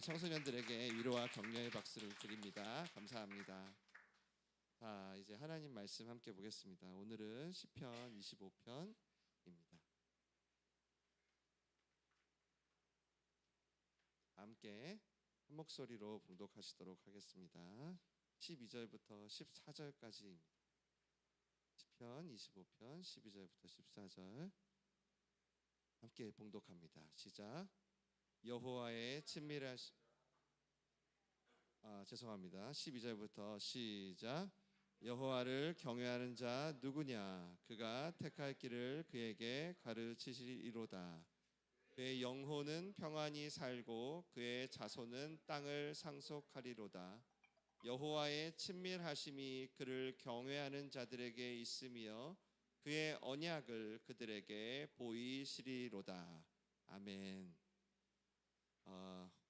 청소년들에게 위로와 격려의 박수를 드립니다. 감사합니다. 자, 이제 하나님 말씀 함께 보겠습니다. 오늘은 시편 25편입니다. 함께 한 목소리로 봉독하시도록 하겠습니다. 12절부터 14절까지입니다. 시편 25편 12절부터 14절 함께 봉독합니다. 시작. 여호와의 친밀하심 죄송합니다. 12절부터 시작. 여호와를 경외하는 자 누구냐? 그가 택할 길을 그에게 가르치시리로다. 그의 영혼은 평안히 살고 그의 자손은 땅을 상속하리로다. 여호와의 친밀하심이 그를 경외하는 자들에게 있으며 그의 언약을 그들에게 보이시리로다. 아멘.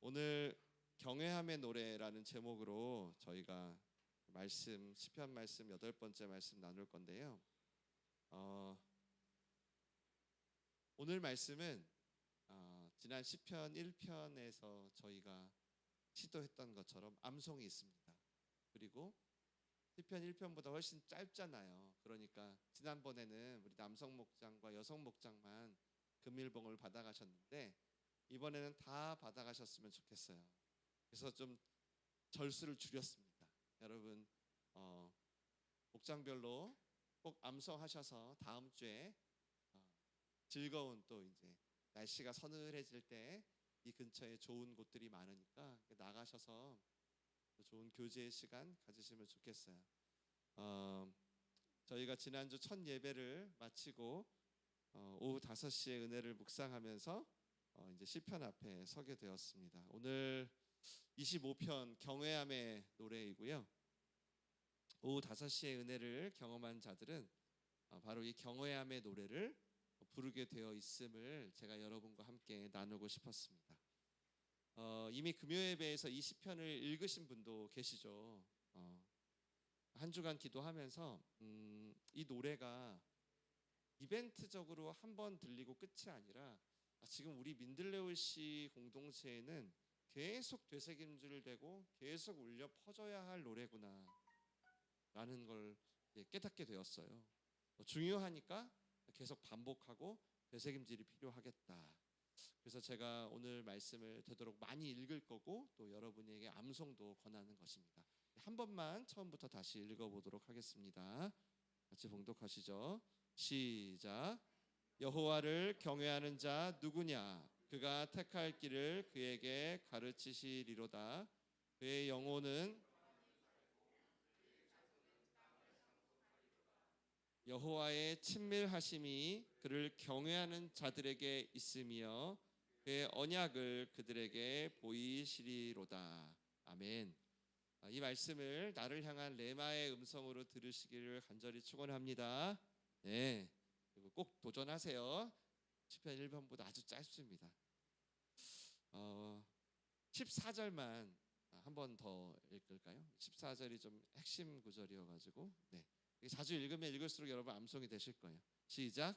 오늘 경외함의 노래라는 제목으로 저희가 시편 말씀 8번째 말씀 나눌 건데요. 오늘 말씀은 지난 시편 1편에서 저희가 시도했던 것처럼 암송이 있습니다. 그리고 시편 1편보다 훨씬 짧잖아요. 그러니까 지난번에는 우리 남성 목장과 여성 목장만 금일봉을 받아가셨는데 이번에는 다 받아가셨으면 좋겠어요. 그래서 좀 절수를 줄였습니다. 여러분 목장별로 꼭 암송하셔서 다음 주에 즐거운 또 이제 날씨가 서늘해질 때 이 근처에 좋은 곳들이 많으니까 나가셔서 좋은 교제의 시간 가지시면 좋겠어요. 저희가 지난주 첫 예배를 마치고 오후 5시에 은혜를 묵상하면서 이제 시편 앞에 서게 되었습니다. 오늘 25편 경외함의 노래이고요. 오후 5시에 은혜를 경험한 자들은 바로 이 경외함의 노래를 부르게 되어 있음을 제가 여러분과 함께 나누고 싶었습니다. 이미 금요예배에서 이 시편을 읽으신 분도 계시죠. 한 주간 기도하면서 이 노래가 이벤트적으로 한 번 들리고 끝이 아니라 지금 우리 민들레올시 공동체에는 계속 되새김질되고 계속 울려 퍼져야 할 노래구나 라는 걸 깨닫게 되었어요. 중요하니까 계속 반복하고 되새김질이 필요하겠다. 그래서 제가 오늘 말씀을 되도록 많이 읽을 거고 또 여러분에게 암송도 권하는 것입니다. 한 번만 처음부터 다시 읽어보도록 하겠습니다. 같이 봉독하시죠. 시작. 여호와를 경외하는 자 누구냐? 그가 택할 길을 그에게 가르치시리로다. 그의 영혼은 여호와의 친밀하심이 그를 경외하는 자들에게 있으며 그의 언약을 그들에게 보이시리로다. 아멘. 이 말씀을 나를 향한 레마의 음성으로 들으시기를 간절히 축원합니다. 네, 그리고 꼭 도전하세요. 시편 1편보다 아주 짧습니다. 14절만 한 번 더 읽을까요? 14절이 좀 핵심 구절이어가지고 자주 읽으면 읽을수록 여러분 암송이 되실 거예요. 시작.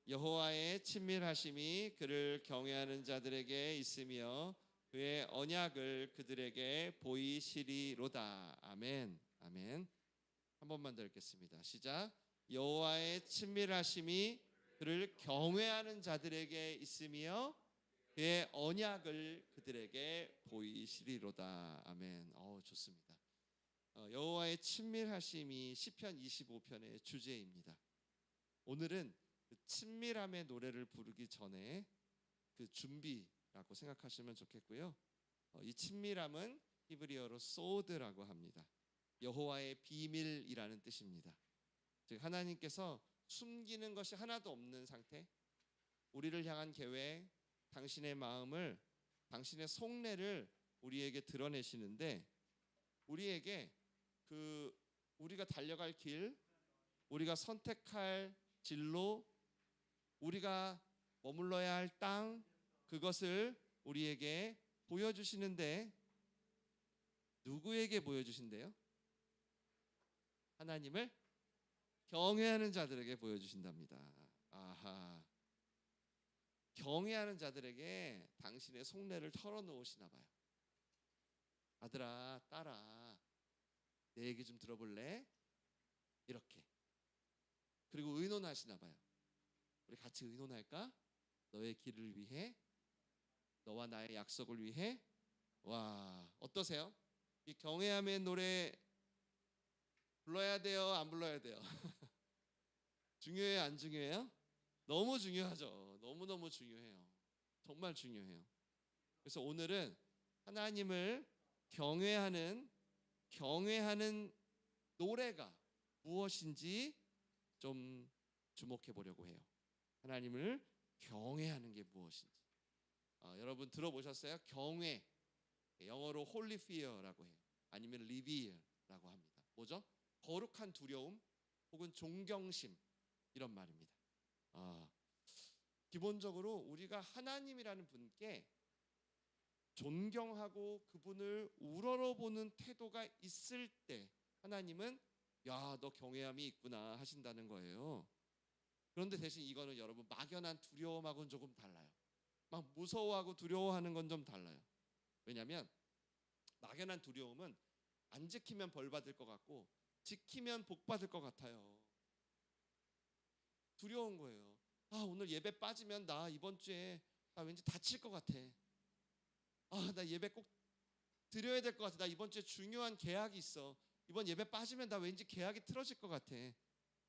여호와의 친밀하심이 그를 경외하는 자들에게 있으며 그의 언약을 그들에게 보이시리로다. 아멘. 아멘. 한 번만 더 읽겠습니다. 시작. 여호와의 친밀하심이 그를 경외하는 자들에게 있으며 그의 언약을 그들에게 보이시리로다. 아멘. 좋습니다. 여호와의 친밀하심이 시편 25편의 주제입니다. 오늘은 그 친밀함의 노래를 부르기 전에 그 준비라고 생각하시면 좋겠고요. 이 친밀함은 히브리어로 소드라고 합니다. 여호와의 비밀이라는 뜻입니다. 즉 하나님께서 숨기는 것이 하나도 없는 상태, 우리를 향한 계획, 당신의 마음을, 당신의 속내를 우리에게 드러내시는데 우리에게 우리가 달려갈 길, 우리가 선택할 진로, 우리가 머물러야 할 땅, 그것을 우리에게 보여주시는데 누구에게 보여주신대요? 하나님을 경외하는 자들에게 보여주신답니다. 아하, 경외하는 자들에게 당신의 속내를 털어놓으시나 봐요. 아들아, 딸아, 내 얘기 좀 들어볼래? 이렇게. 그리고 의논하시나 봐요. 우리 같이 의논할까? 너의 길을 위해, 너와 나의 약속을 위해. 와, 어떠세요? 이 경외함의 노래 불러야 돼요? 안 불러야 돼요? 중요해요? 안 중요해요? 너무 중요하죠. 너무너무 중요해요. 정말 중요해요. 그래서 오늘은 하나님을 경외하는 노래가 무엇인지 좀 주목해 보려고 해요. 하나님을 경외하는 게 무엇인지. 여러분 들어보셨어요? 경외, 영어로 holy fear라고 해요. 아니면 revere라고 합니다. 뭐죠? 거룩한 두려움 혹은 존경심, 이런 말입니다. 기본적으로 우리가 하나님이라는 분께 존경하고 그분을 우러러보는 태도가 있을 때 하나님은 야, 너 경외함이 있구나 하신다는 거예요. 그런데 대신 이거는 여러분 막연한 두려움하고는 조금 달라요. 막 무서워하고 두려워하는 건 좀 달라요. 왜냐하면 막연한 두려움은 안 지키면 벌 받을 것 같고 지키면 복 받을 것 같아요. 두려운 거예요. 오늘 예배 빠지면 나 이번 주에 나 왠지 다칠 것 같아. 나 예배 꼭 드려야 될 것 같아. 나 이번 주에 중요한 계약이 있어. 이번 예배 빠지면 나 왠지 계약이 틀어질 것 같아.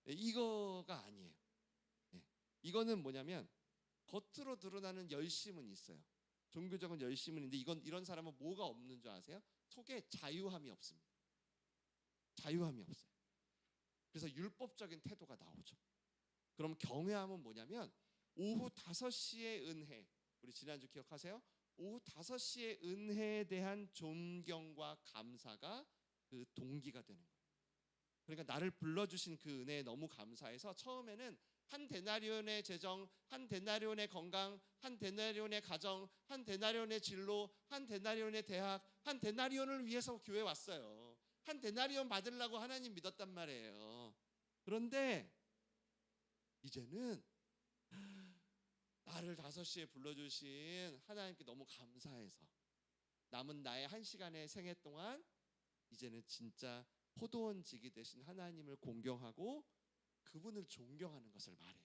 이거가 아니에요. 이거는 뭐냐면 겉으로 드러나는 열심은 있어요. 종교적인 열심은 있는데 이런 사람은 뭐가 없는 줄 아세요? 속에 자유함이 없습니다. 자유함이 없어요. 그래서 율법적인 태도가 나오죠. 그럼 경외함은 뭐냐면 오후 5시의 은혜, 우리 지난주 기억하세요? 오후 5시의 은혜에 대한 존경과 감사가 그 동기가 되는 거예요. 그러니까 나를 불러주신 그 은혜에 너무 감사해서 처음에는 한 데나리온의 재정, 한 데나리온의 건강, 한 데나리온의 가정, 한 데나리온의 진로, 한 데나리온의 대학, 한 데나리온을 위해서 교회 왔어요. 한 데나리온 받으려고 하나님 믿었단 말이에요. 그런데 이제는 나를 5시에 불러주신 하나님께 너무 감사해서 남은 나의 1시간의 생애 동안 이제는 진짜 포도원지기 되신 하나님을 공경하고 그분을 존경하는 것을 말해요.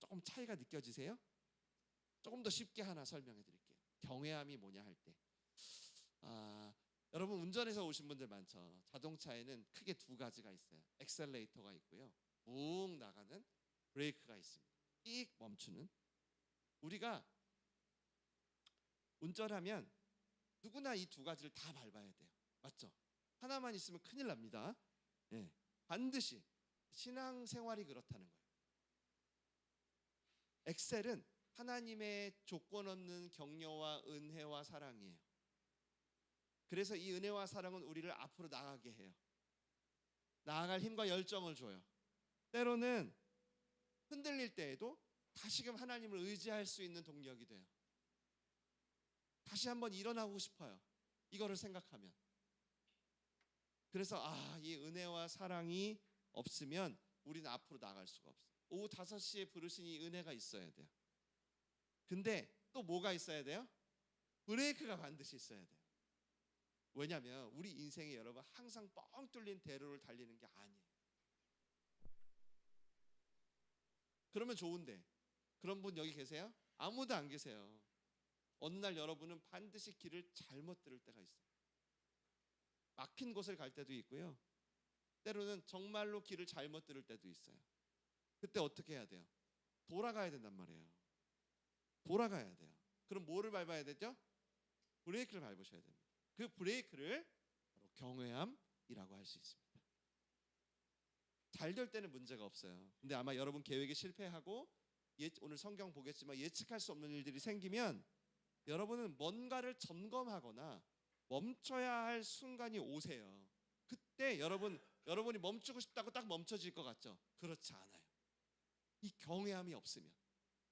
조금 차이가 느껴지세요? 조금 더 쉽게 하나 설명해 드릴게요. 경외함이 뭐냐 할 때, 여러분 운전해서 오신 분들 많죠. 자동차에는 크게 2가지가 있어요. 엑셀레이터가 있고요, 욱 나가는 브레이크가 있습니다. 끽 멈추는. 우리가 운전하면 누구나 이 2가지를 다 밟아야 돼요. 맞죠? 하나만 있으면 큰일 납니다. 반드시. 신앙생활이 그렇다는 거예요. 엑셀은 하나님의 조건 없는 격려와 은혜와 사랑이에요. 그래서 이 은혜와 사랑은 우리를 앞으로 나가게 해요. 나아갈 힘과 열정을 줘요. 때로는 흔들릴 때에도 다시금 하나님을 의지할 수 있는 동력이 돼요. 다시 한번 일어나고 싶어요. 이거를 생각하면. 그래서 이 은혜와 사랑이 없으면 우리는 앞으로 나갈 수가 없어요. 오후 5시에 부르신 이 은혜가 있어야 돼요. 근데 또 뭐가 있어야 돼요? 브레이크가 반드시 있어야 돼요. 왜냐하면 우리 인생에 여러분 항상 뻥 뚫린 대로를 달리는 게 아니에요. 그러면 좋은데 그런 분 여기 계세요? 아무도 안 계세요. 어느 날 여러분은 반드시 길을 잘못 들을 때가 있어요. 막힌 곳을 갈 때도 있고요, 때로는 정말로 길을 잘못 들을 때도 있어요. 그때 어떻게 해야 돼요? 돌아가야 된단 말이에요. 돌아가야 돼요. 그럼 뭐를 밟아야 되죠? 브레이크를 밟으셔야 됩니다. 그 브레이크를 바로 경외함이라고 할 수 있습니다. 잘 될 때는 문제가 없어요. 근데 아마 여러분 계획이 실패하고 오늘 성경 보겠지만 예측할 수 없는 일들이 생기면 여러분은 뭔가를 점검하거나 멈춰야 할 순간이 오세요. 그때 여러분이 멈추고 싶다고 딱 멈춰질 것 같죠? 그렇지 않아요. 이 경외함이 없으면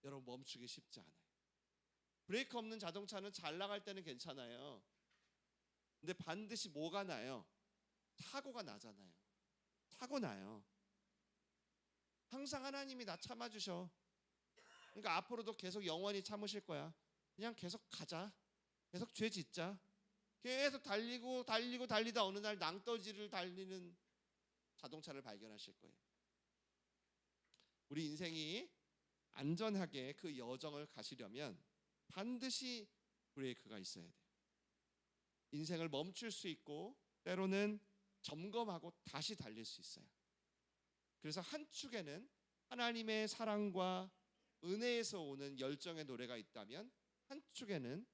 여러분 멈추기 쉽지 않아요. 브레이크 없는 자동차는 잘 나갈 때는 괜찮아요. 근데 반드시 뭐가 나요? 사고가 나잖아요. 사고 나요. 항상 하나님이 나 참아주셔. 그러니까 앞으로도 계속 영원히 참으실 거야. 그냥 계속 가자. 계속 죄 짓자. 계속 달리다 어느 날 낭떠지를 달리는 자동차를 발견하실 거예요. 우리 인생이 안전하게 그 여정을 가시려면 반드시 브레이크가 있어야 돼요. 인생을 멈출 수 있고 때로는 점검하고 다시 달릴 수 있어요. 그래서 한 축에는 하나님의 사랑과 은혜에서 오는 열정의 노래가 있다면 한 축에는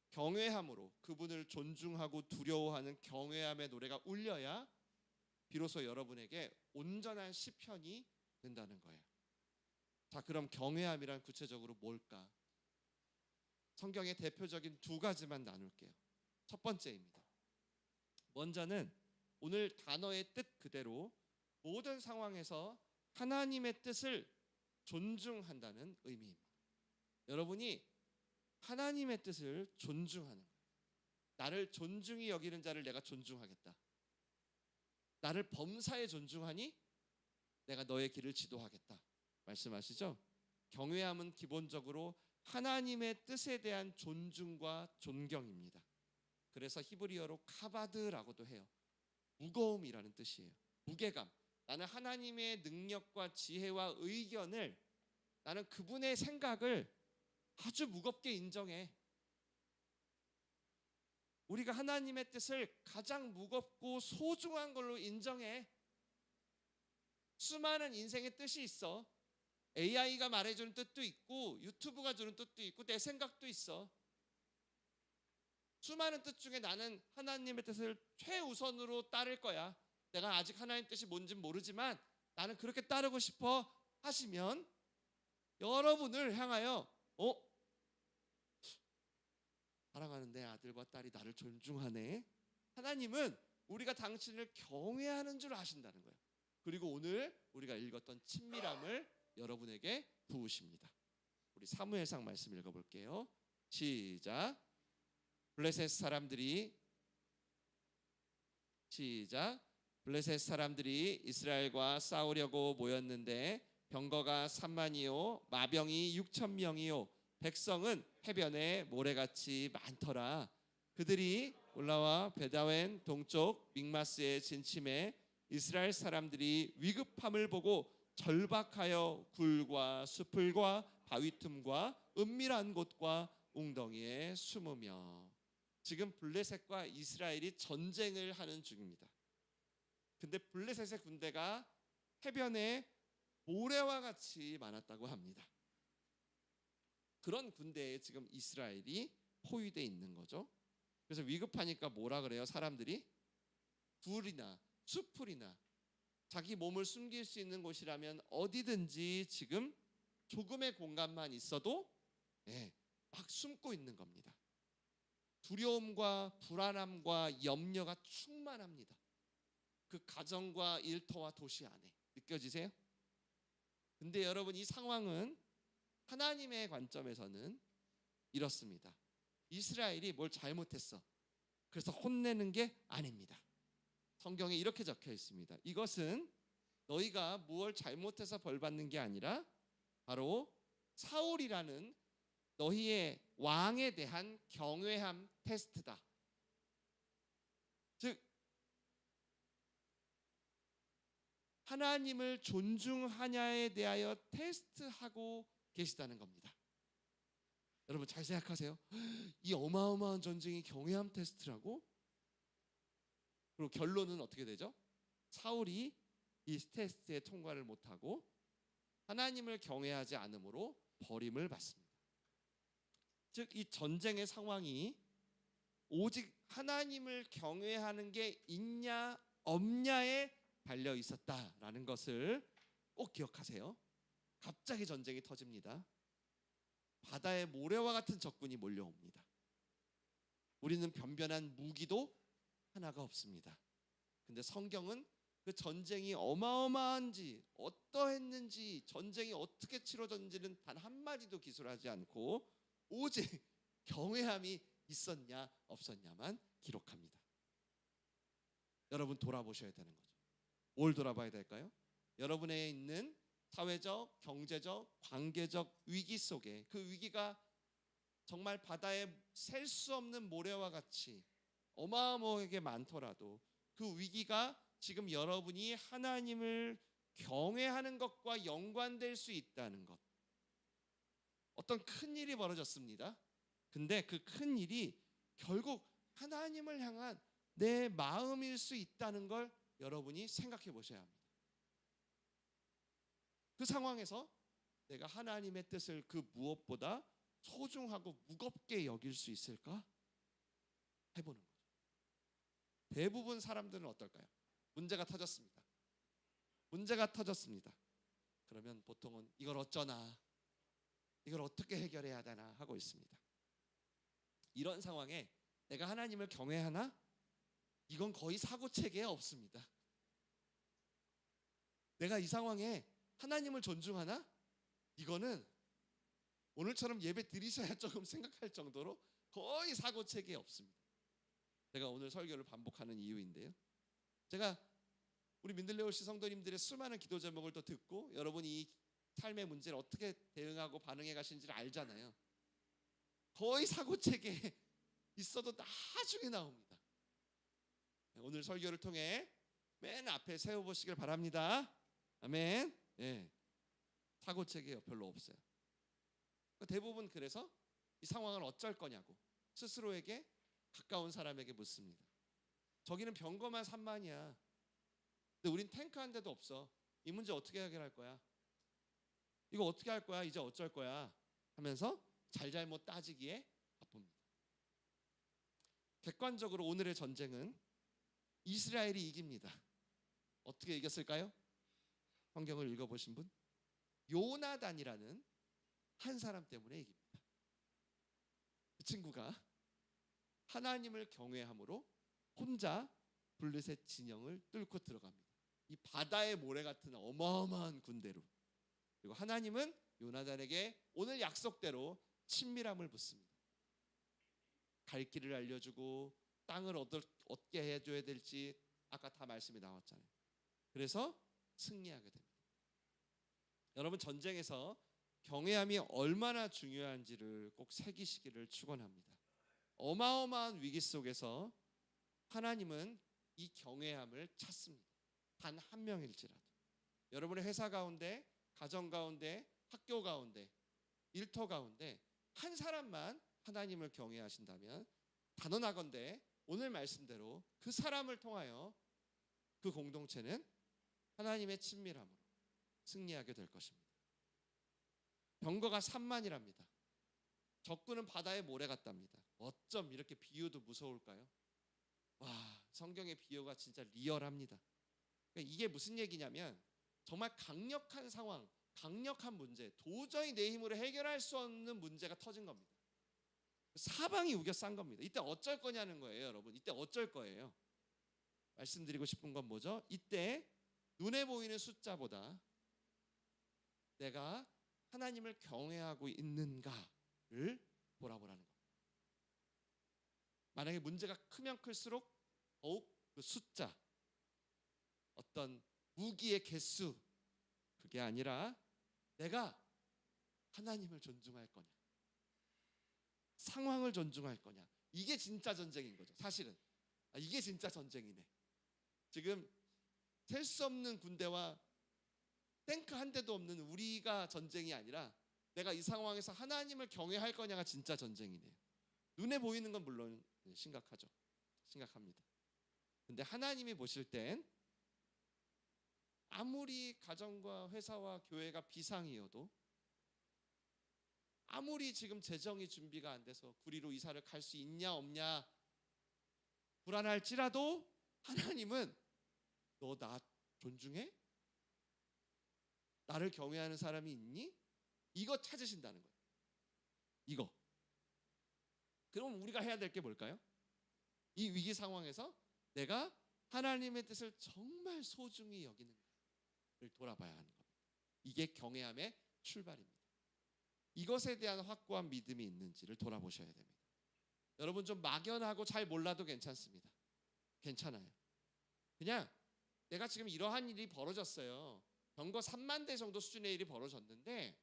경외함으로 그분을 존중하고 두려워하는 경외함의 노래가 울려야 비로소 여러분에게 온전한 시편이 된다는 거예요. 자, 그럼 경외함이란 구체적으로 뭘까? 성경의 대표적인 두 가지만 나눌게요. 첫 번째입니다. 먼저는 오늘 단어의 뜻 그대로 모든 상황에서 하나님의 뜻을 존중한다는 의미입니다. 여러분이 하나님의 뜻을 존중하는 거예요. 나를 존중히 여기는 자를 내가 존중하겠다. 나를 범사에 존중하니 내가 너의 길을 지도하겠다 말씀하시죠? 경외함은 기본적으로 하나님의 뜻에 대한 존중과 존경입니다. 그래서 히브리어로 카바드라고도 해요. 무거움이라는 뜻이에요. 무게감. 나는 하나님의 능력과 지혜와 의견을, 나는 그분의 생각을 아주 무겁게 인정해. 우리가 하나님의 뜻을 가장 무겁고 소중한 걸로 인정해. 수많은 인생의 뜻이 있어. AI가 말해주는 뜻도 있고 유튜브가 주는 뜻도 있고 내 생각도 있어. 수많은 뜻 중에 나는 하나님의 뜻을 최우선으로 따를 거야. 내가 아직 하나님 뜻이 뭔지 모르지만 나는 그렇게 따르고 싶어 하시면 여러분을 향하여 사랑하는 내 아들과 딸이 나를 존중하네. 하나님은 우리가 당신을 경외하는 줄 아신다는 거예요. 그리고 오늘 우리가 읽었던 친밀함을 여러분에게 부으십니다. 우리 사무엘상 말씀 읽어볼게요. 시작. 블레셋 사람들이 이스라엘과 싸우려고 모였는데 병거가 3만이요 마병이 6,000명이요 백성은 해변에 모래같이 많더라. 그들이 올라와 베다웬 동쪽 믹마스에 진침해 이스라엘 사람들이 위급함을 보고 절박하여 굴과 수풀과 바위 틈과 은밀한 곳과 웅덩이에 숨으며. 지금 블레셋과 이스라엘이 전쟁을 하는 중입니다. 근데 블레셋의 군대가 해변에 모래와 같이 많았다고 합니다. 그런 군대에 지금 이스라엘이 포위되어 있는 거죠. 그래서 위급하니까 뭐라 그래요? 사람들이 굴이나 수풀이나 자기 몸을 숨길 수 있는 곳이라면 어디든지 지금 조금의 공간만 있어도 막 숨고 있는 겁니다. 두려움과 불안함과 염려가 충만합니다. 그 가정과 일터와 도시 안에 느껴지세요? 근데 여러분, 이 상황은 하나님의 관점에서는 이렇습니다. 이스라엘이 뭘 잘못했어. 그래서 혼내는 게 아닙니다. 성경에 이렇게 적혀 있습니다. 이것은 너희가 무엇 잘못해서 벌받는 게 아니라 바로 사울이라는 너희의 왕에 대한 경외함 테스트다. 즉 하나님을 존중하냐에 대하여 테스트하고 계시다는 겁니다. 여러분 잘 생각하세요. 이 어마어마한 전쟁이 경외함 테스트라고? 그리고 결론은 어떻게 되죠? 사울이 이 테스트에 통과를 못하고 하나님을 경외하지 않으므로 버림을 받습니다. 즉 이 전쟁의 상황이 오직 하나님을 경외하는 게 있냐 없냐에 달려 있었다라는 것을 꼭 기억하세요. 갑자기 전쟁이 터집니다. 바다의 모래와 같은 적군이 몰려옵니다. 우리는 변변한 무기도 하나가 없습니다. 근데 성경은 그 전쟁이 어마어마한지 어떠했는지 전쟁이 어떻게 치러졌는지는 단 한마디도 기술하지 않고 오직 경외함이 있었냐 없었냐만 기록합니다. 여러분 돌아보셔야 되는 거죠. 뭘 돌아봐야 될까요? 여러분에 있는 사회적, 경제적, 관계적 위기 속에 그 위기가 정말 바다에 셀 수 없는 모래와 같이 어마어마하게 많더라도 그 위기가 지금 여러분이 하나님을 경외하는 것과 연관될 수 있다는 것. 어떤 큰 일이 벌어졌습니다. 근데 그 큰 일이 결국 하나님을 향한 내 마음일 수 있다는 걸 여러분이 생각해 보셔야 합니다. 그 상황에서 내가 하나님의 뜻을 그 무엇보다 소중하고 무겁게 여길 수 있을까? 해보는 거죠. 대부분 사람들은 어떨까요? 문제가 터졌습니다. 문제가 터졌습니다. 그러면 보통은 이걸 어쩌나, 이걸 어떻게 해결해야 되나 하고 있습니다. 이런 상황에 내가 하나님을 경외하나? 이건 거의 사고체계에 없습니다. 내가 이 상황에 하나님을 존중하나? 이거는 오늘처럼 예배 드리셔야 조금 생각할 정도로 거의 사고체계에 없습니다. 제가 오늘 설교를 반복하는 이유인데요, 제가 우리 민들레올시 성도님들의 수많은 기도 제목을 또 듣고 여러분이 이 삶의 문제를 어떻게 대응하고 반응해 가시는지를 알잖아요. 거의 사고체계에 있어도 나중에 나옵니다. 오늘 설교를 통해 맨 앞에 세워보시길 바랍니다. 아멘. 예, 사고체계가 별로 없어요. 대부분 그래서 이 상황을 어쩔 거냐고 스스로에게 가까운 사람에게 묻습니다. 저기는 병거만 3만이야. 근데 우린 탱크 한 대도 없어. 이 문제 어떻게 해결할 거야? 이거 어떻게 할 거야? 이제 어쩔 거야? 하면서 잘잘못 따지기에 바쁩니다. 객관적으로 오늘의 전쟁은 이스라엘이 이깁니다. 어떻게 이겼을까요? 성경을 읽어보신 분? 요나단이라는 한 사람 때문에 이깁니다. 그 친구가 하나님을 경외함으로 혼자 블레셋 진영을 뚫고 들어갑니다. 이 바다의 모래 같은 어마어마한 군대로. 그리고 하나님은 요나단에게 오늘 약속대로 친밀함을 붓습니다. 갈 길을 알려주고 땅을 얻게 해줘야 될지 아까 다 말씀이 나왔잖아요. 그래서 승리하게 됩니다. 여러분, 전쟁에서 경외함이 얼마나 중요한지를 꼭 새기시기를 축원합니다. 어마어마한 위기 속에서 하나님은 이 경외함을 찾습니다. 단 한 명일지라도. 여러분의 회사 가운데, 가정 가운데, 학교 가운데, 일터 가운데 한 사람만 하나님을 경외하신다면 단언하건대 오늘 말씀대로 그 사람을 통하여 그 공동체는 하나님의 친밀함으로 승리하게 될 것입니다. 병거가 3만이랍니다. 적군은 바다의 모래 같답니다. 어쩜 이렇게 비유도 무서울까요? 와, 성경의 비유가 진짜 리얼합니다. 그러니까 이게 무슨 얘기냐면 정말 강력한 상황, 강력한 문제, 도저히 내 힘으로 해결할 수 없는 문제가 터진 겁니다. 사방이 우겨싼 겁니다. 이때 어쩔 거냐는 거예요, 여러분. 이때 어쩔 거예요. 말씀드리고 싶은 건 뭐죠? 이때 눈에 보이는 숫자보다 내가 하나님을 경외하고 있는가를 보라보라는 겁니다. 만약에 문제가 크면 클수록 더욱 그 숫자, 어떤 무기의 개수, 그게 아니라 내가 하나님을 존중할 거냐, 상황을 존중할 거냐, 이게 진짜 전쟁인 거죠. 사실은 이게 진짜 전쟁이네. 지금 셀 수 없는 군대와 탱크 한 대도 없는 우리가 전쟁이 아니라 내가 이 상황에서 하나님을 경외할 거냐가 진짜 전쟁이네요. 눈에 보이는 건 물론 심각하죠. 심각합니다. 근데 하나님이 보실 땐 아무리 가정과 회사와 교회가 비상이어도, 아무리 지금 재정이 준비가 안 돼서 구리로 이사를 갈 수 있냐 없냐 불안할지라도 하나님은 너 나 존중해? 나를 경외하는 사람이 있니? 이거 찾으신다는 거예요. 이거. 그럼 우리가 해야 될 게 뭘까요? 이 위기 상황에서 내가 하나님의 뜻을 정말 소중히 여기는가를 돌아봐야 하는 겁니다. 이게 경외함의 출발입니다. 이것에 대한 확고한 믿음이 있는지를 돌아보셔야 됩니다. 여러분, 좀 막연하고 잘 몰라도 괜찮습니다. 괜찮아요. 그냥 내가 지금 이러한 일이 벌어졌어요. 병거 3만 대 정도 수준의 일이 벌어졌는데,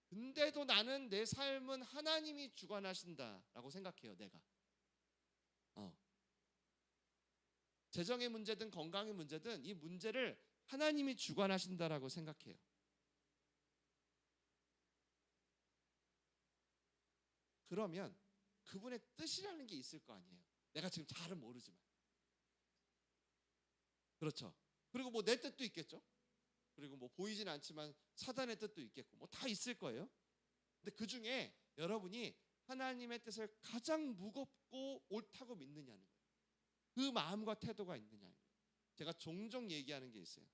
근데도 나는 내 삶은 하나님이 주관하신다라고 생각해요. 내가 재정의 문제든 건강의 문제든 이 문제를 하나님이 주관하신다라고 생각해요. 그러면 그분의 뜻이라는 게 있을 거 아니에요. 내가 지금 잘은 모르지만. 그렇죠. 그리고 뭐 내 뜻도 있겠죠. 그리고 뭐 보이진 않지만 사단의 뜻도 있겠고 뭐 다 있을 거예요. 근데 그 중에 여러분이 하나님의 뜻을 가장 무겁고 옳다고 믿느냐는 거예요. 그 마음과 태도가 있느냐는 거예요. 제가 종종 얘기하는 게 있어요.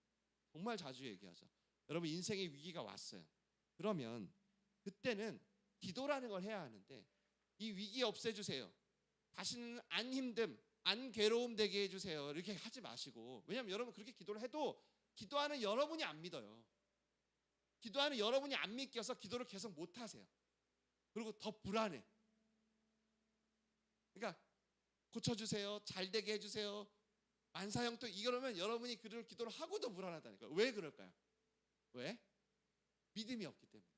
정말 자주 얘기하죠. 여러분 인생의 위기가 왔어요. 그러면 그때는 기도라는 걸 해야 하는데 이 위기 없애주세요. 다시는 안 힘듦, 안 괴로움 되게 해주세요. 이렇게 하지 마시고, 왜냐하면 여러분 그렇게 기도를 해도 기도하는 여러분이 안 믿어요. 기도하는 여러분이 안 믿겨서 기도를 계속 못 하세요. 그리고 더 불안해. 그러니까 고쳐주세요, 잘 되게 해주세요, 만사형통 이러면 여러분이 그 기도를 하고도 불안하다니까요. 왜 그럴까요? 왜? 믿음이 없기 때문에.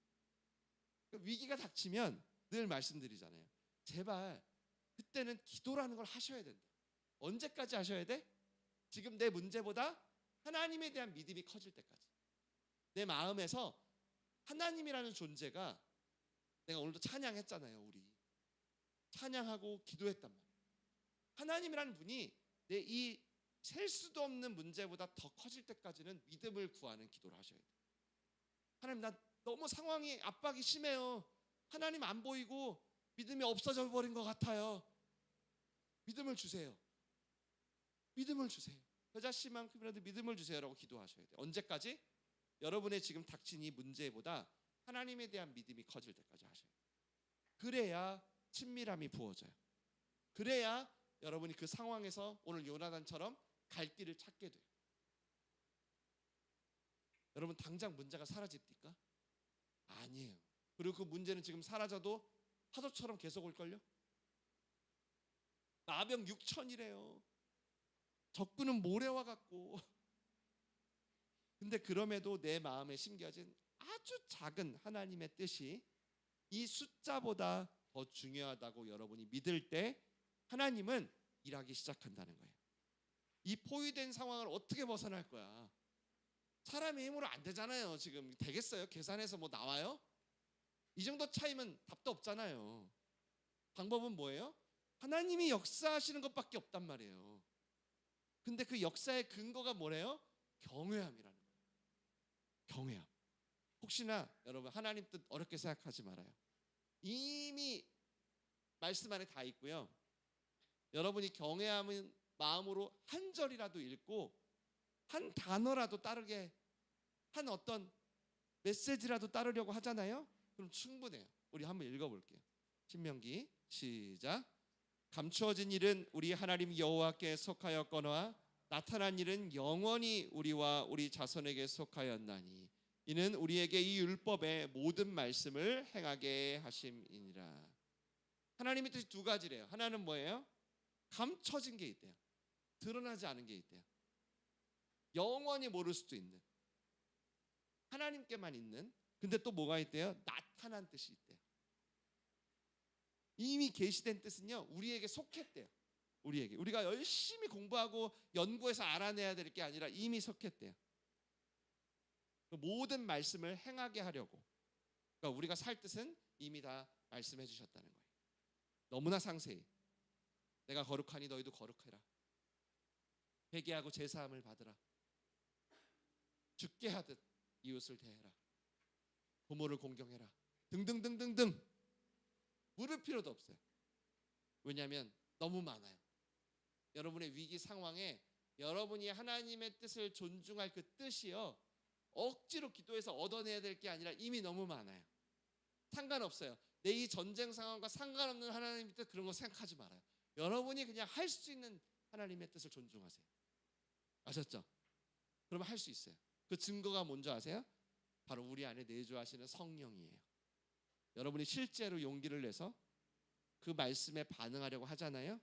위기가 닥치면 늘 말씀드리잖아요. 제발 그때는 기도라는 걸 하셔야 된다. 언제까지 하셔야 돼? 지금 내 문제보다 하나님에 대한 믿음이 커질 때까지. 내 마음에서 하나님이라는 존재가, 내가 오늘도 찬양했잖아요. 우리 찬양하고 기도했단 말이에요. 하나님이라는 분이 내 이 셀 수도 없는 문제보다 더 커질 때까지는 믿음을 구하는 기도를 하셔야 돼요. 하나님, 나 너무 상황이 압박이 심해요. 하나님 안 보이고 믿음이 없어져 버린 것 같아요. 믿음을 주세요. 믿음을 주세요. 여자씨만큼이라도 믿음을 주세요라고 기도하셔야 돼요. 언제까지? 여러분의 지금 닥친 이 문제보다 하나님에 대한 믿음이 커질 때까지 하셔야 돼요. 그래야 친밀함이 부어져요. 그래야 여러분이 그 상황에서 오늘 요나단처럼 갈 길을 찾게 돼요. 여러분 당장 문제가 사라집니까? 아니에요. 그리고 그 문제는 지금 사라져도 파도처럼 계속 올걸요? 나병 6천이래요. 적군은 모래와 같고. 근데 그럼에도 내 마음에 심겨진 아주 작은 하나님의 뜻이 이 숫자보다 더 중요하다고 여러분이 믿을 때 하나님은 일하기 시작한다는 거예요. 이 포위된 상황을 어떻게 벗어날 거야? 사람의 힘으로 안 되잖아요. 지금 되겠어요? 계산해서 뭐 나와요? 이 정도 차이면 답도 없잖아요. 방법은 뭐예요? 하나님이 역사하시는 것밖에 없단 말이에요. 근데 그 역사의 근거가 뭐래요? 경외함이라는 거예요. 경외함. 혹시나 여러분 하나님 뜻 어렵게 생각하지 말아요. 이미 말씀 안에 다 있고요. 여러분이 경외함은 마음으로 한 절이라도 읽고 한 단어라도 따르게, 한 어떤 메시지라도 따르려고 하잖아요. 그럼 충분해요. 우리 한번 읽어볼게요. 신명기 시작. 감추어진 일은 우리 하나님 여호와께 속하였거나 나타난 일은 영원히 우리와 우리 자손에게 속하였나니 이는 우리에게 이 율법의 모든 말씀을 행하게 하심이니라. 하나님의 뜻이 두 가지래요. 하나는 뭐예요? 감춰진 게 있대요. 드러나지 않은 게 있대요. 영원히 모를 수도 있는, 하나님께만 있는. 근데 또 뭐가 있대요? 나타난 뜻이 있대요. 이미 계시된 뜻은요, 우리에게 속했대요. 우리에게, 우리가 열심히 공부하고 연구해서 알아내야 될 게 아니라 이미 속했대요. 모든 말씀을 행하게 하려고. 그러니까 우리가 살 뜻은 이미 다 말씀해 주셨다는 거예요. 너무나 상세히. 내가 거룩하니 너희도 거룩해라. 회개하고 제사함을 받으라. 죽게 하듯 이웃을 대해라. 부모를 공경해라. 등등등등등. 물을 필요도 없어요. 왜냐하면 너무 많아요. 여러분의 위기 상황에 여러분이 하나님의 뜻을 존중할 그 뜻이요, 억지로 기도해서 얻어내야 될 게 아니라 이미 너무 많아요. 상관없어요. 내 이 전쟁 상황과 상관없는 하나님의 뜻, 그런 거 생각하지 말아요. 여러분이 그냥 할 수 있는 하나님의 뜻을 존중하세요. 아셨죠? 그러면 할 수 있어요. 그 증거가 뭔지 아세요? 바로 우리 안에 내주하시는 성령이에요. 여러분이 실제로 용기를 내서 그 말씀에 반응하려고 하잖아요.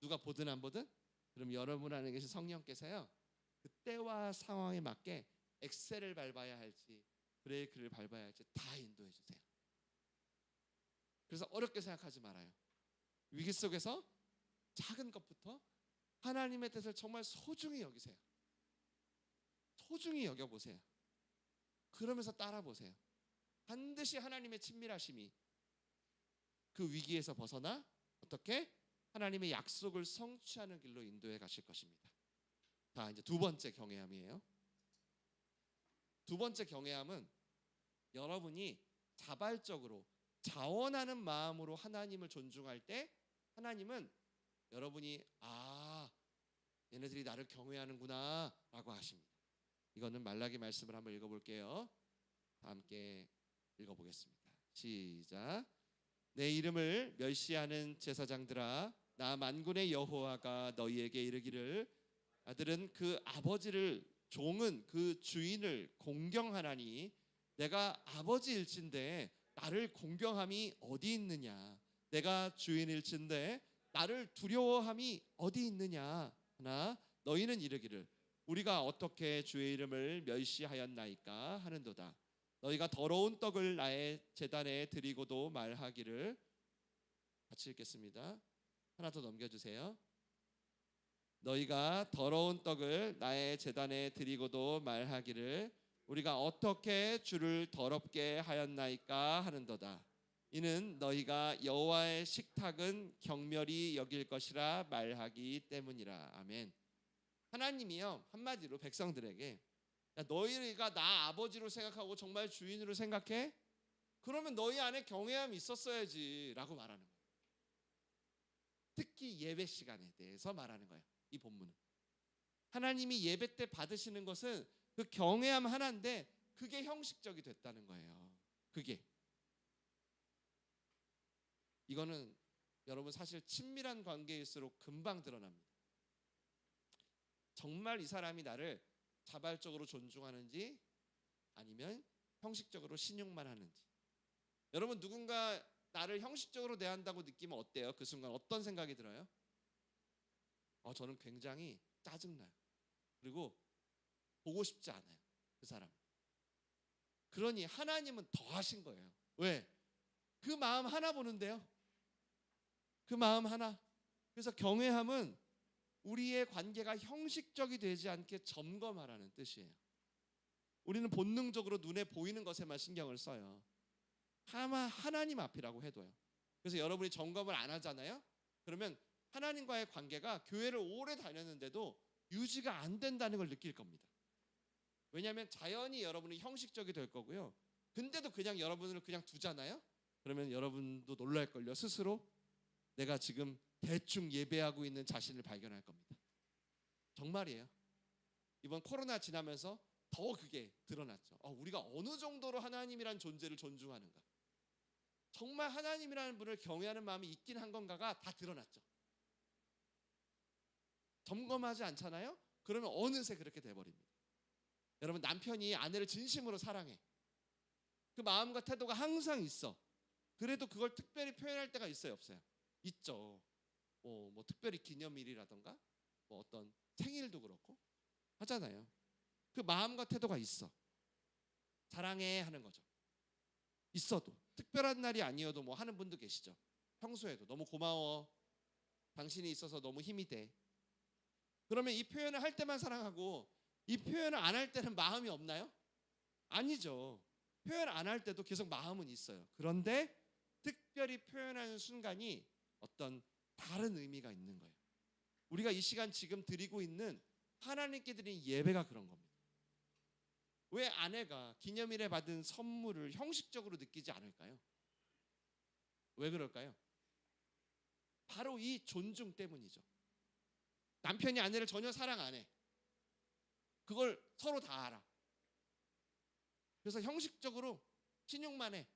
누가 보든 안 보든, 그럼 여러분 안에 계신 성령께서요, 그때와 상황에 맞게 엑셀을 밟아야 할지 브레이크를 밟아야 할지 다 인도해 주세요. 그래서 어렵게 생각하지 말아요. 위기 속에서 작은 것부터 하나님의 뜻을 정말 소중히 여기세요. 소중히 여겨보세요. 그러면서 따라보세요. 반드시 하나님의 친밀하심이 그 위기에서 벗어나 어떻게 하나님의 약속을 성취하는 길로 인도해 가실 것입니다. 자, 이제 두 번째 경외함이에요. 두 번째 경외함은 여러분이 자발적으로 자원하는 마음으로 하나님을 존중할 때 하나님은 여러분이 얘네들이 나를 경외하는구나 라고 하십니다. 이거는 말라기 말씀을 한번 읽어볼게요. 다 함께 읽어보겠습니다. 시작. 내 이름을 멸시하는 제사장들아, 나 만군의 여호와가 너희에게 이르기를 아들은 그 아버지를, 종은 그 주인을 공경하나니 내가 아버지일진데 나를 공경함이 어디 있느냐? 내가 주인일진데 나를 두려워함이 어디 있느냐? 하나 너희는 이르기를 우리가 어떻게 주의 이름을 멸시하였나이까 하는도다. 너희가 더러운 떡을 나의 제단에 드리고도 말하기를, 같이 읽겠습니다. 하나 더 넘겨주세요. 너희가 더러운 떡을 나의 제단에 드리고도 말하기를 우리가 어떻게 주를 더럽게 하였나이까 하는도다. 이는 너희가 여호와의 식탁은 경멸히 여길 것이라 말하기 때문이라. 아멘. 하나님이요, 한마디로 백성들에게 너희가 나 아버지로 생각하고 정말 주인으로 생각해? 그러면 너희 안에 경외함이 있었어야지 라고 말하는 거예요. 특히 예배 시간에 대해서 말하는 거예요. 이 본문은 하나님이 예배 때 받으시는 것은 그 경외함 하나인데 그게 형식적이 됐다는 거예요. 그게 이거는 여러분 사실 친밀한 관계일수록 금방 드러납니다. 정말 이 사람이 나를 자발적으로 존중하는지 아니면 형식적으로 신용만 하는지. 여러분 누군가 나를 형식적으로 대한다고 느끼면 어때요? 그 순간 어떤 생각이 들어요? 저는 굉장히 짜증나요. 그리고 보고 싶지 않아요. 그 사람. 그러니 하나님은 더 하신 거예요. 왜? 그 마음 하나 보는데요. 그 마음 하나. 그래서 경외함은 우리의 관계가 형식적이 되지 않게 점검하라는 뜻이에요. 우리는 본능적으로 눈에 보이는 것에만 신경을 써요. 아마 하나님 앞이라고 해도요. 그래서 여러분이 점검을 안 하잖아요. 그러면 하나님과의 관계가 교회를 오래 다녔는데도 유지가 안 된다는 걸 느낄 겁니다. 왜냐하면 자연히 여러분이 형식적이 될 거고요. 근데도 그냥 여러분을 그냥 두잖아요. 그러면 여러분도 놀랄걸요. 스스로 내가 지금 대충 예배하고 있는 자신을 발견할 겁니다. 정말이에요. 이번 코로나 지나면서 더 그게 드러났죠. 우리가 어느 정도로 하나님이란 존재를 존중하는가, 정말 하나님이라는 분을 경외하는 마음이 있긴 한 건가가 다 드러났죠. 점검하지 않잖아요. 그러면 어느새 그렇게 돼버립니다. 여러분 남편이 아내를 진심으로 사랑해. 그 마음과 태도가 항상 있어. 그래도 그걸 특별히 표현할 때가 있어요, 없어요? 있죠. 뭐 특별히 기념일이라던가 뭐 어떤 생일도 그렇고 하잖아요. 그 마음과 태도가 있어. 사랑해 하는 거죠. 있어도 특별한 날이 아니어도 뭐 하는 분도 계시죠. 평소에도 너무 고마워, 당신이 있어서 너무 힘이 돼. 그러면 이 표현을 할 때만 사랑하고 이 표현을 안 할 때는 마음이 없나요? 아니죠. 표현 안 할 때도 계속 마음은 있어요. 그런데 특별히 표현하는 순간이 어떤 다른 의미가 있는 거예요. 우리가 이 시간 지금 드리고 있는 하나님께 드린 예배가 그런 겁니다. 왜 아내가 기념일에 받은 선물을 형식적으로 느끼지 않을까요? 왜 그럴까요? 바로 이 존중 때문이죠. 남편이 아내를 전혀 사랑 안 해. 그걸 서로 다 알아. 그래서 형식적으로 신용만 해.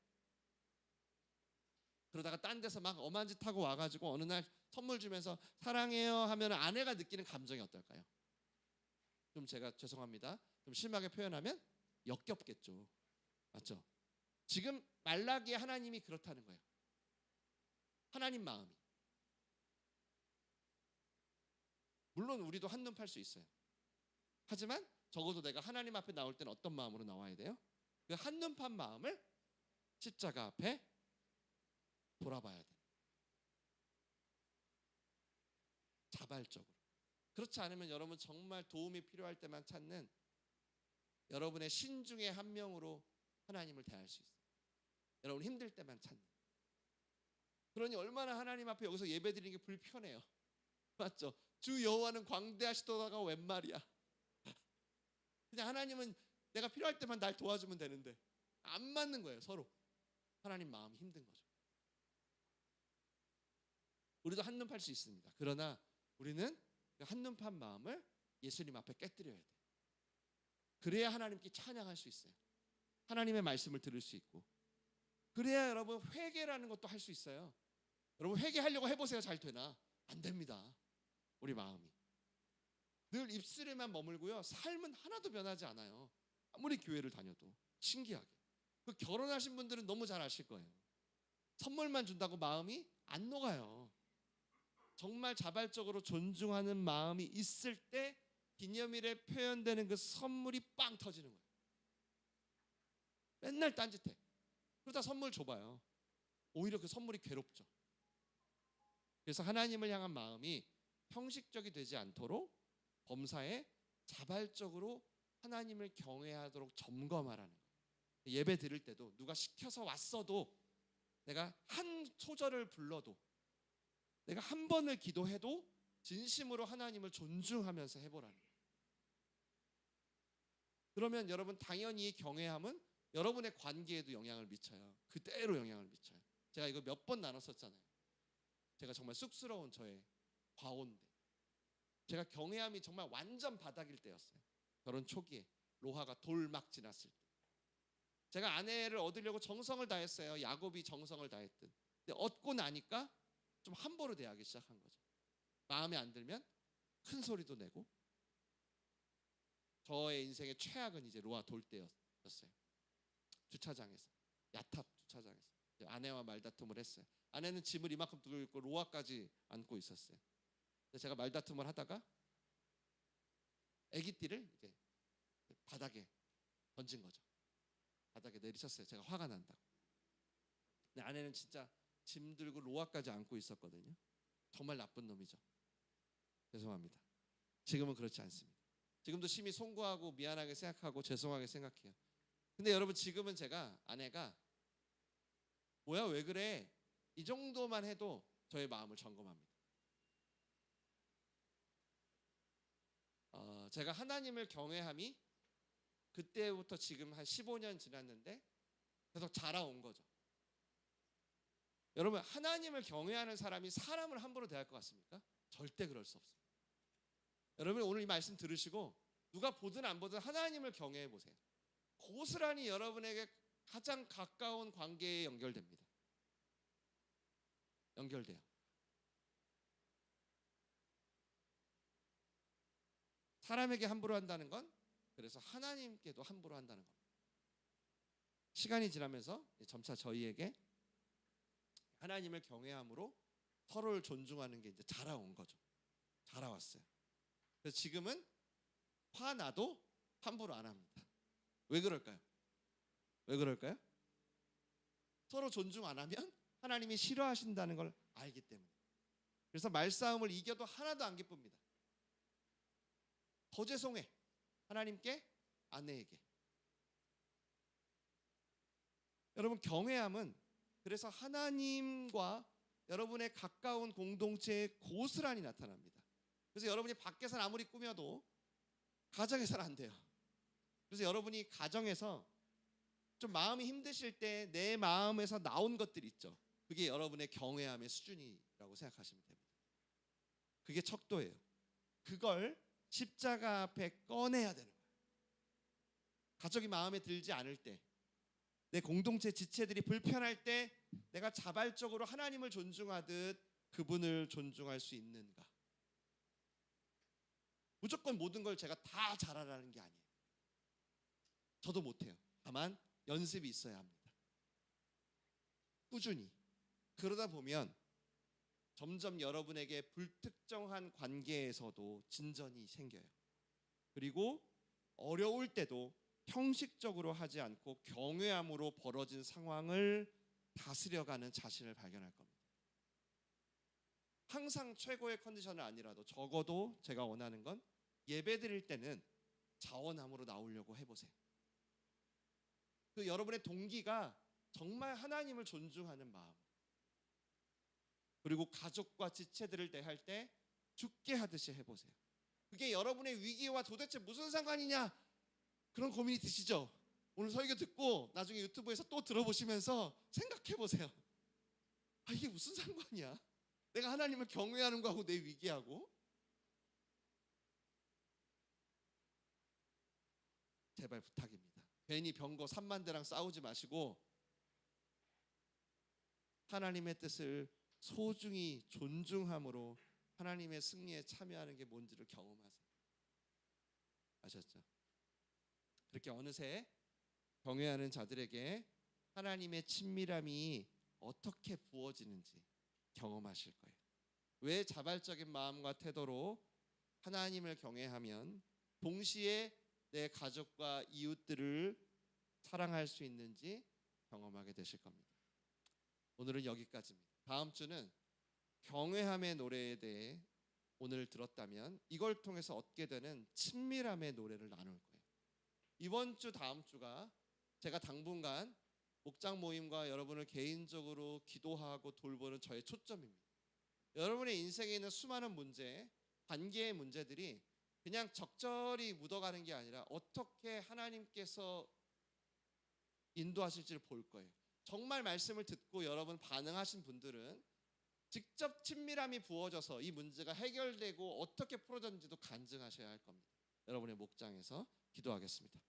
그러다가 딴 데서 막 엄한 짓 하고 와가지고 어느 날 선물 주면서 사랑해요 하면 아내가 느끼는 감정이 어떨까요? 좀 제가 죄송합니다. 좀 심하게 표현하면 역겹겠죠. 맞죠? 지금 말라기의 하나님이 그렇다는 거예요. 하나님 마음이. 물론 우리도 한눈 팔 수 있어요. 하지만 적어도 내가 하나님 앞에 나올 때는 어떤 마음으로 나와야 돼요? 그 한눈 판 마음을 십자가 앞에 돌아봐야 돼요. 자발적으로. 그렇지 않으면 여러분 정말 도움이 필요할 때만 찾는 여러분의 신 중에 한 명으로 하나님을 대할 수 있어요. 여러분 힘들 때만 찾는. 그러니 얼마나 하나님 앞에 여기서 예배드리는 게 불편해요. 맞죠? 주 여호와는 광대하시도다가 웬 말이야. 그냥 하나님은 내가 필요할 때만 날 도와주면 되는데 안 맞는 거예요. 서로. 하나님 마음이 힘든 거죠. 우리도 한눈 팔 수 있습니다. 그러나 우리는 그 한눈 판 마음을 예수님 앞에 깨뜨려야 돼요. 그래야 하나님께 찬양할 수 있어요. 하나님의 말씀을 들을 수 있고, 그래야 여러분 회개라는 것도 할 수 있어요. 여러분 회개하려고 해보세요. 잘 되나? 안 됩니다. 우리 마음이 늘 입술에만 머물고요, 삶은 하나도 변하지 않아요. 아무리 교회를 다녀도. 신기하게 그 결혼하신 분들은 너무 잘 아실 거예요. 선물만 준다고 마음이 안 녹아요. 정말 자발적으로 존중하는 마음이 있을 때 기념일에 표현되는 그 선물이 빵 터지는 거예요. 맨날 딴짓해. 그러다 선물 줘봐요. 오히려 그 선물이 괴롭죠. 그래서 하나님을 향한 마음이 형식적이 되지 않도록 범사에 자발적으로 하나님을 경외하도록 점검하라는 거예요. 예배 드릴 때도 누가 시켜서 왔어도, 내가 한 소절을 불러도, 내가 한 번을 기도해도 진심으로 하나님을 존중하면서 해보라는 거예요. 그러면 여러분 당연히 경외함은 여러분의 관계에도 영향을 미쳐요. 그대로 영향을 미쳐요. 제가 이거 몇 번 나눴었잖아요. 제가 정말 쑥스러운 저의 과오인데, 제가 경외함이 정말 완전 바닥일 때였어요. 결혼 초기에 로하가 돌 막 지났을 때, 제가 아내를 얻으려고 정성을 다했어요. 야곱이 정성을 다했듯. 근데 얻고 나니까 좀 함부로 대하기 시작한 거죠. 마음에 안 들면 큰 소리도 내고. 저의 인생의 최악은 이제 로하 돌 때였어요. 주차장에서, 야탑 주차장에서 아내와 말다툼을 했어요. 아내는 짐을 이만큼 들고 있고 로하까지 안고 있었어요. 제가 말다툼을 하다가 애기띠를 이제 바닥에 던진 거죠. 바닥에 내리쳤어요. 제가 화가 난다고. 근데 아내는 진짜 짐 들고 로하까지 안고 있었거든요. 정말 나쁜 놈이죠. 죄송합니다. 지금은 그렇지 않습니다. 지금도 심히 송구하고 미안하게 생각하고 죄송하게 생각해요. 근데 여러분 지금은 제가 아내가 뭐야 왜 그래 이 정도만 해도 저의 마음을 점검합니다. 제가 하나님을 경외함이 그때부터 지금 한 15년 지났는데 계속 자라온 거죠. 여러분 하나님을 경외하는 사람이 사람을 함부로 대할 것 같습니까? 절대 그럴 수 없습니다. 여러분 오늘 이 말씀 들으시고 누가 보든 안 보든 하나님을 경외해 보세요. 고스란히 여러분에게 가장 가까운 관계에 연결됩니다. 연결돼요. 사람에게 함부로 한다는 건 그래서 하나님께도 함부로 한다는 겁니다. 시간이 지나면서 점차 저희에게 하나님을 경외함으로 서로를 존중하는 게 이제 자라온 거죠. 자라왔어요. 그래서 지금은 화나도 함부로 안 합니다. 왜 그럴까요? 왜 그럴까요? 서로 존중 안 하면 하나님이 싫어하신다는 걸 알기 때문에. 그래서 말싸움을 이겨도 하나도 안 기쁩니다. 더 죄송해. 하나님께, 아내에게. 여러분 경외함은 그래서 하나님과 여러분의 가까운 공동체에 고스란히 나타납니다. 그래서 여러분이 밖에서는 아무리 꾸며도 가정에서는 안 돼요. 그래서 여러분이 가정에서 좀 마음이 힘드실 때 내 마음에서 나온 것들이 있죠. 그게 여러분의 경외함의 수준이라고 생각하시면 됩니다. 그게 척도예요. 그걸 십자가 앞에 꺼내야 되는 거예요. 가족이 마음에 들지 않을 때, 내 공동체 지체들이 불편할 때 내가 자발적으로 하나님을 존중하듯 그분을 존중할 수 있는가? 무조건 모든 걸 제가 다 잘하라는 게 아니에요. 저도 못해요. 다만 연습이 있어야 합니다. 꾸준히. 그러다 보면 점점 여러분에게 불특정한 관계에서도 진전이 생겨요. 그리고 어려울 때도 형식적으로 하지 않고 경외함으로 벌어진 상황을 다스려가는 자신을 발견할 겁니다. 항상 최고의 컨디션은 아니라도 적어도 제가 원하는 건 예배 드릴 때는 자원함으로 나오려고 해보세요. 그 여러분의 동기가 정말 하나님을 존중하는 마음, 그리고 가족과 지체들을 대할 때 죽게 하듯이 해보세요. 그게 여러분의 위기와 도대체 무슨 상관이냐, 그런 고민이 드시죠? 오늘 설교 듣고 나중에 유튜브에서 또 들어보시면서 생각해보세요. 아, 이게 무슨 상관이야? 내가 하나님을 경외하는 거하고 내 위기하고. 제발 부탁입니다. 괜히 병거 3만 대랑 싸우지 마시고 하나님의 뜻을 소중히 존중함으로 하나님의 승리에 참여하는 게 뭔지를 경험하세요. 아셨죠? 그렇게 어느새 경외하는 자들에게 하나님의 친밀함이 어떻게 부어지는지 경험하실 거예요. 왜 자발적인 마음과 태도로 하나님을 경외하면 동시에 내 가족과 이웃들을 사랑할 수 있는지 경험하게 되실 겁니다. 오늘은 여기까지입니다. 다음 주는 경외함의 노래에 대해 오늘 들었다면 이걸 통해서 얻게 되는 친밀함의 노래를 나눌 거예요. 이번 주 다음 주가 제가 당분간 목장 모임과 여러분을 개인적으로 기도하고 돌보는 저의 초점입니다. 여러분의 인생에 있는 수많은 문제, 관계의 문제들이 그냥 적절히 묻어가는 게 아니라 어떻게 하나님께서 인도하실지를 볼 거예요. 정말 말씀을 듣고 여러분 반응하신 분들은 직접 친밀함이 부어져서 이 문제가 해결되고 어떻게 풀어졌는지도 간증하셔야 할 겁니다. 여러분의 목장에서 기도하겠습니다.